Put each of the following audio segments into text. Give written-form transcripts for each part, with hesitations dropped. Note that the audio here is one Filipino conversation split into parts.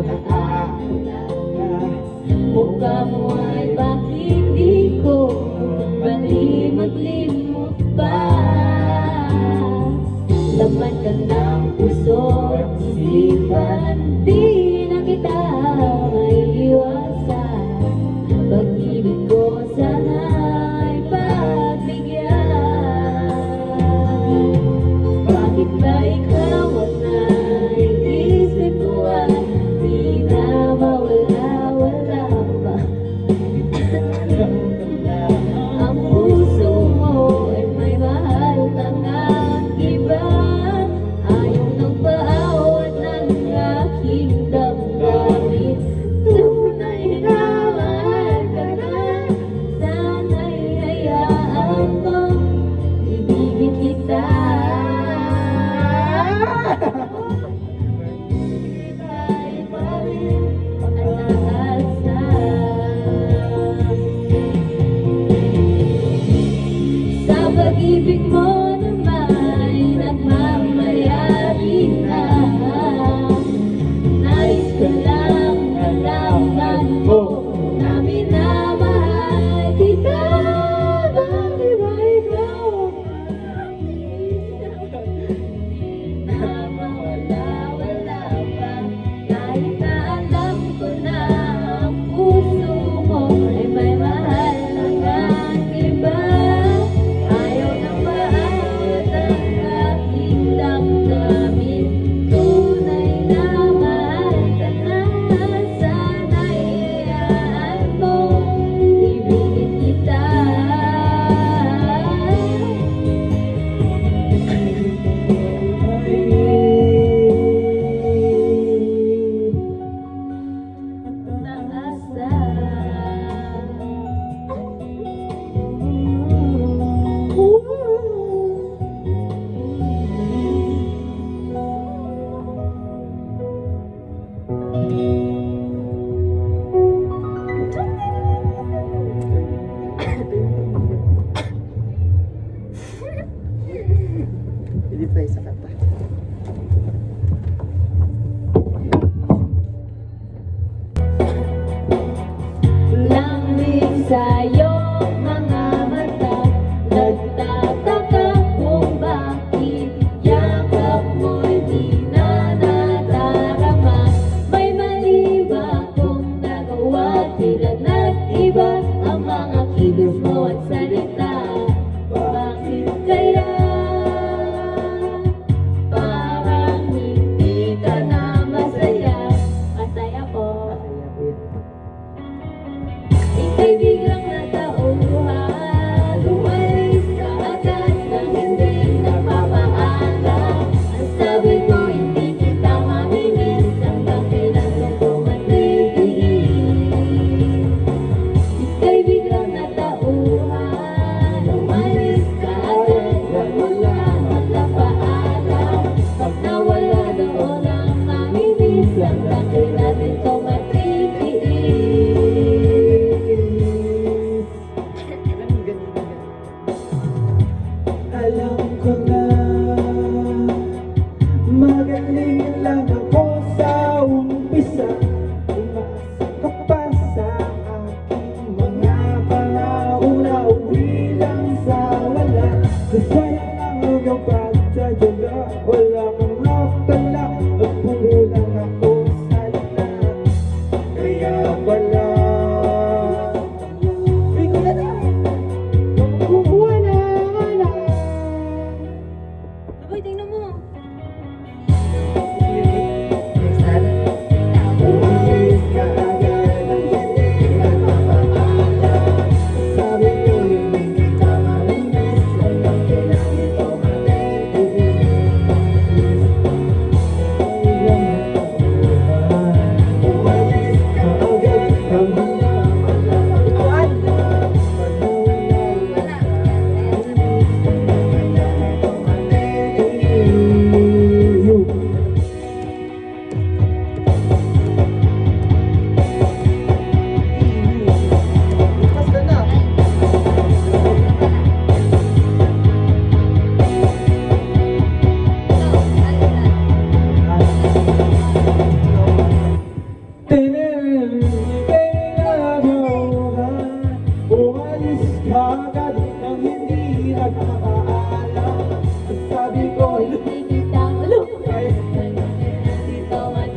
mag-aalala. Mukha mo ay bakit di ko malimot-limot pa. Laman ka ng puso at isipan, di na kita maiiwasan. Pag-ibig ko sana'y pagbigyan. Bakit ba ikaw ang naiisip ko at di na mawala-wala pa? Ang puso mo ay may mahal kang iba. Ayaw ng paawat ng aking damdamin. Tunay na mahal ka na, sana'y hayaan kong ibigin kita. Tayo pa rin ang nakaasa. Sa pag-ibig mo naman nagmamayari na. Nais ko lang nalaman mo na minamahal kita. Bakit ba ikaw di na mawala-wala pa? Kahit na alam ko na ang puso mo ay may mahal ng iba. Ayaw na maawat ang aking damdamin. Tunay na mahal ka na, sana'y hayaan mo ibigin kita. Nasa Hindi tayo sa kanta. lamig sa'yo mga mata, nagtataka kung bakit yakap mo'y di na nadarama. May mali ba kung nagawa tila nag-iba ang mga kilos mo at salita? Bakit kaya parang hindi ka na masaya? Masaya po. Ika'y biglang natauhan, umalis ka agad nang hindi nagpapaalam. Ang sabi ko hindi kita mamimiss hanggang kailan ko matitigil. Ika'y biglang natauhan, umalis ka agad nang wala magpapaalam. Pag nawala doon ang mamimiss hanggang kailan ito matitigil. Alam ko na magaling lang ako sa umpisa. Umasa ka pa sa aking mga pangako na uwi lang sa wala. Nasayang ang iyong pagtsadyaga, wala kang mapala. Nagpuno lang ako sa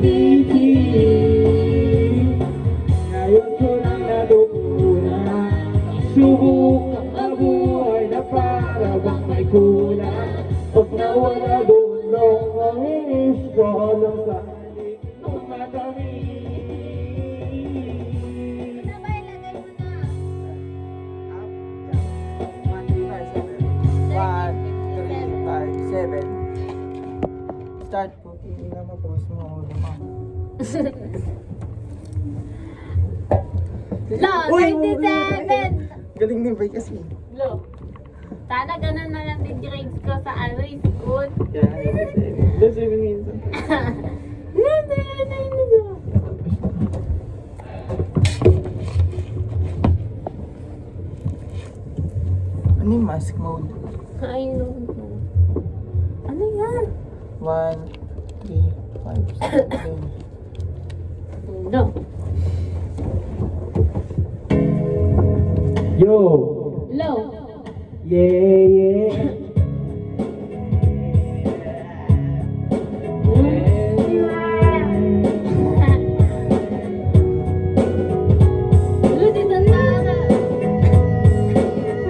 pag-ibig. Ngayon ko lang natutunan, subukang mabuhay na para bang may kulang. Pag nawala dulong ang inis ko lang sa halik ng matamis. Sabay, lagay mo na. 1, 2, 3, 4, 5, 6, 7. Start po. Hindi na ma-pause mo ako naman. Lo, 97! Galing ni Bay kasi. Lo. Sana ganun na lang din grades ko sa school. Yeah, 7 minutes. Ano yung mask mode? I don't know. Ano yan? 1, 3, 5, 6, 7. No. Yo! Lo. Yeah, yeah. Lo, dito na.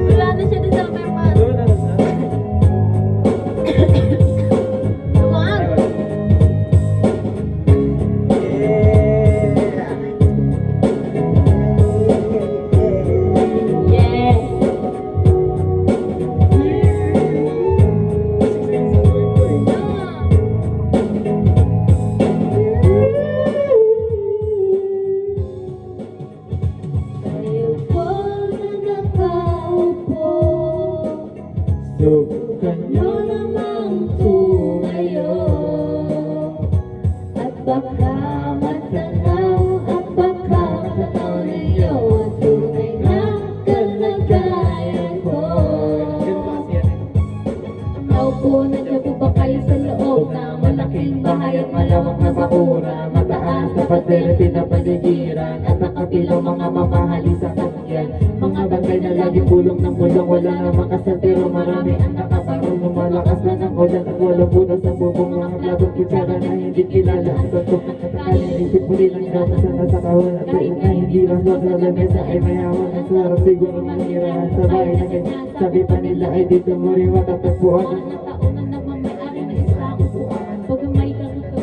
Wala na siya dito sa may pan. Luwag. Yeah. Tayo po na nakaupo. Subukan nyo Ano namang tumayo. At baka matanaw, at baka matanaw ninyo ang tunay na kalagayan ko. Naupo na dyan po ba kayo sa loob ng malaking bahay at malawak na bakura? Mataas na pader, pinapaligiran at nakapilang mga mamahali sa sakyan. Mga bangkay na laging bulong ng bulong, wala namang kasatero, marami ang nakaparong. Lumalakas na ng ulan at walang butas sa bubong. Mga plabong kutsara na hindi kilala ang totoo. Nakakalin isip mo nilang gata sa nasa kahon. At tuwing na hindi lang sa lamesa ay mayaman. Ang sarap siguro manirahan sa bahay na ganyan. Sabi pa nila ay dito mo rin matatagpuan. Ang taon na nagmamayari na isang upuan. Pag may karuto,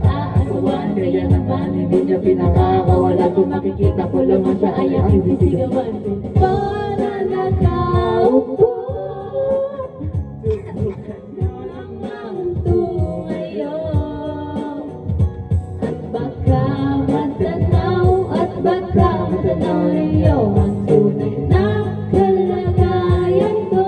aasawan. Kaya naman hindi niya pinakakawala. Kung makikita ko lamang siya ay ang sisigawan. Para nakaupo, namang tumayo. At baka matanaw, at baka matanaw niyo ang tunay na kalagayan ko.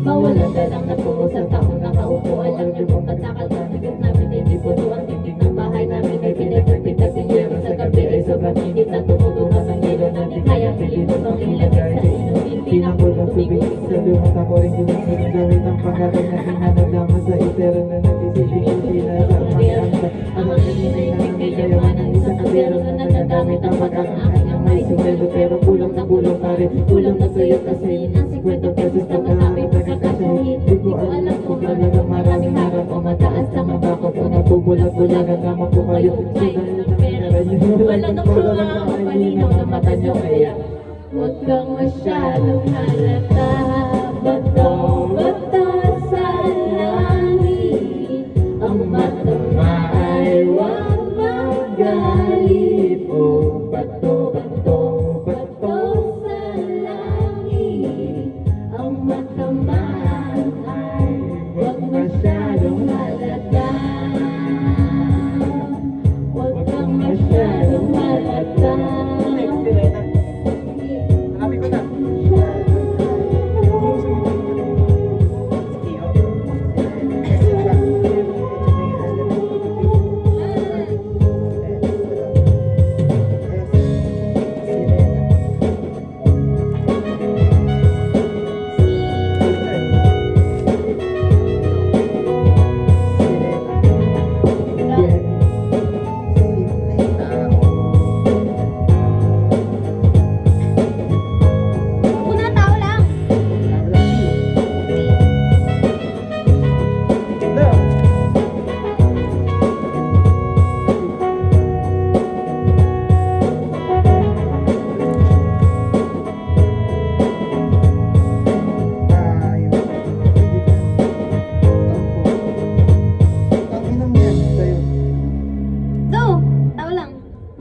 Mawalan na lang na po sa taong nakaupo. Alam niyo kung ba't nakatamigot namin hindi po doon ang tindig ng bahay namin ay pinagpagpitag ng yero sa gabi ay sobrang init na tumutunan ng yelo na di kaya pilito ng ilagay sa inumin. Pinakulang tubig sa lumang ako rin gumasunod gamit ang pangatay na pinanagdaman sa itero na nagsisilingin sila sa umakyanta. Ang kaninay na nangyayaman ng isang kadero na nagagamit ang pagkakain ng may sumelo pero kulang na kulang pa rin. Kulang na sa'yo kasi ang 50 pesos pagkakamit pagkakasahin. Di ko alam kung talagang maraming harap o mataas na mabakot o nabubulag-bulagan naman po kayo. Wala na po mga kapalinaw na mata nyo kaya huwag kang masyadong halata. Bato, bata sa langit. Ang mata mo ay huwag magalit. O bato, bato, bato sa langit. Ang mata mo ay huwag masyadong halata. Huwag kang masyadong halata. Hanapin ko na.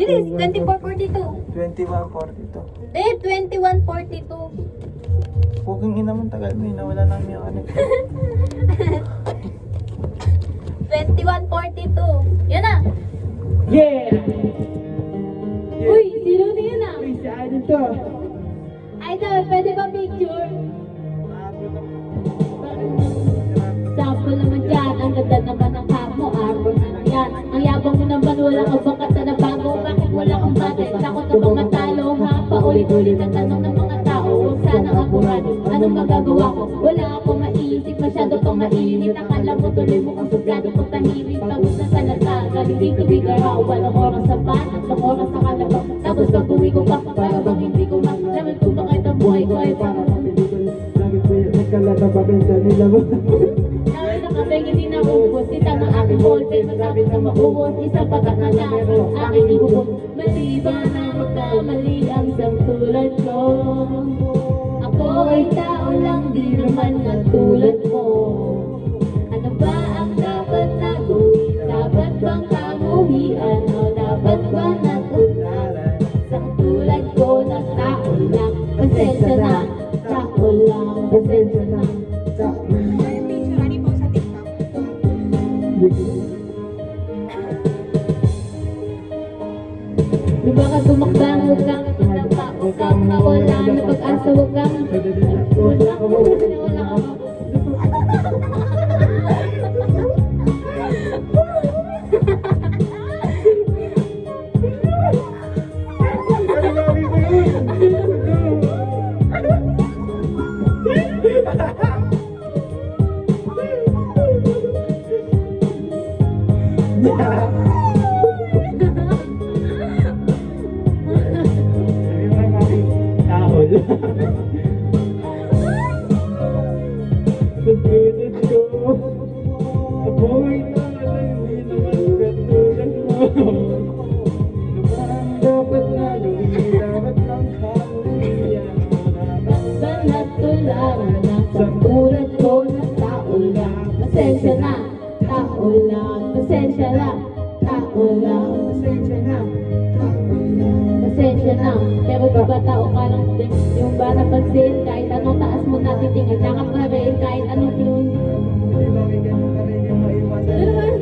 Bilis, 24:42. 21:42. Eh, 21:42. Puking ina mo, tagal mo yun. Nawala namin yung ano. 21:42. Yan na. Yeah! Uy, sino na yun ah? Uy, si Idol to. Idol, pwede ba picture? Sample naman dyan, ang ganda naman ng cap mo, arbor na lang yan. Ang yabang mo naman, wala kang bakat na nabago. Bakit wala kang batay? Takot ka bang matalo ha? Paulit-ulit ang tanong ng mga tao. Huwag sanang apurado, anong magagawa ko? Wala akong maisip, masyado pang mainit. Akala mo tuloy mo kang suplado pag tahimik. Pagod na salata, galing dito bigaraw. Walang oras sa van, walang oras sa kalabang. Tapos pag uwi ko pa, para bang hindi ko na laman kung bakit ang buhay ko ay para Lagi ko yung nagkalata pabenta nila mo. Dahil na kasi hindi na ubos, kita ng aking ballpen, matapit na maubos, isang patak na lang, aking ibubos. Mali ba na magkamali ang isang tulad ko? Ako ay tao lang, di naman katulad mo. Ano ba ang dapat na gawin? Dapat bang kamuhian? O dapat ba natularan? Isang tulad ko na tao lang, pasensya na, tao lang, pasensya na. Di ba ka tumakbang, huwag kang itinapa, huwag kang mawala na pag-asa, huwag kang wala ka mo, wala ka mo. Tao lang. Pagkatid ko, ako'y nalang di naman katulad mo. Ano ba ang dapat na gawin? Dapat lang kamuhian. Dapat ba natularan ang pagtulad ko na tao lang? Pasensya na, tao lang, pasensya na, tao lang, pasensya na, tao lang, pasensya na. Pero di ba tao ka lang din? Yung ba napansin, kahit anong taas mo natitingin, lakad pa rin, kahit anong yun. Hindi bakit ganun pa rin yung maiwasan.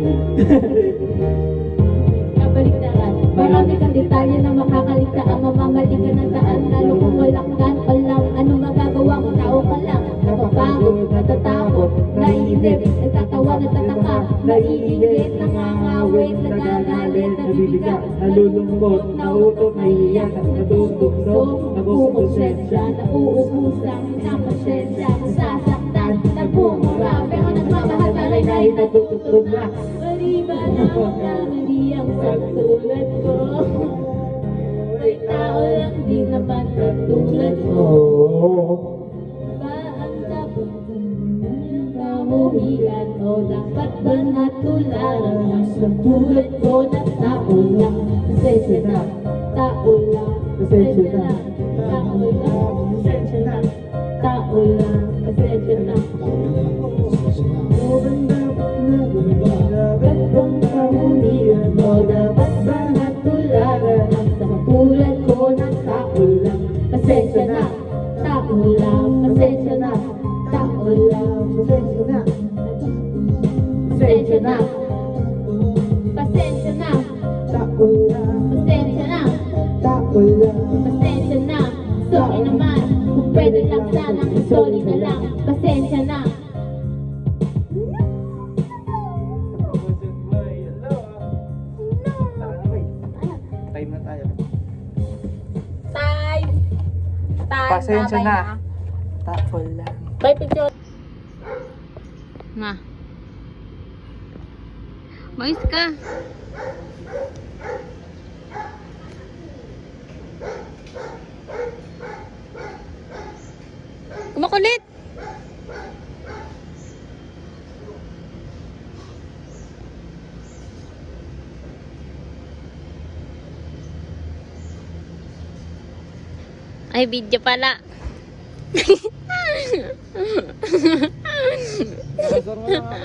Kabaligtaran, marami kang detalye na makakaligtaan, mamamali ka ng daan, lalo kung walang gan pa lang, anong magagawa mo, tao ka lang, napapagod, natatakot, naiinip, nagtatawa, natataka, naiinggit, nangangawit, nagagalit, nabibigat, nalulungkot, nautot, naiiyak, at natutugso, nagkukonsensya, nauubusan, napasyensya, nasasaktan, nagmumura, pero nagmamahal pa rin ay natututog na. Mali ba na magkamali ang katulad ko? May tao lang di naman katulad mo. Ba ang dapat ng kamuhian o dapat ba natularan ang katulad ko na tao lang? Pasensya na, tao lang, pasensya na, tao lang, pasensya na, tao lang, pasensya na. Ano bang dapat na gawin? Dapat bang kamuhian? O dapat ba natularan ang katulad ko na tao lang? Pasensya na, tao lang, pasensya na, tao lang, pasensya na, pasensya na, pasensya na, Tao lang, pasensya na, tao lang. pasensya na. Sorry naman, kung pwede lang sanang isoli na lang. Pasensya na. Time na tayo. Time. Time. Pasensya na. Tapol lang. Bye, picture. Nga. Mais ka. Kumakulit. Ay, video pala. Nakasar mo na nga.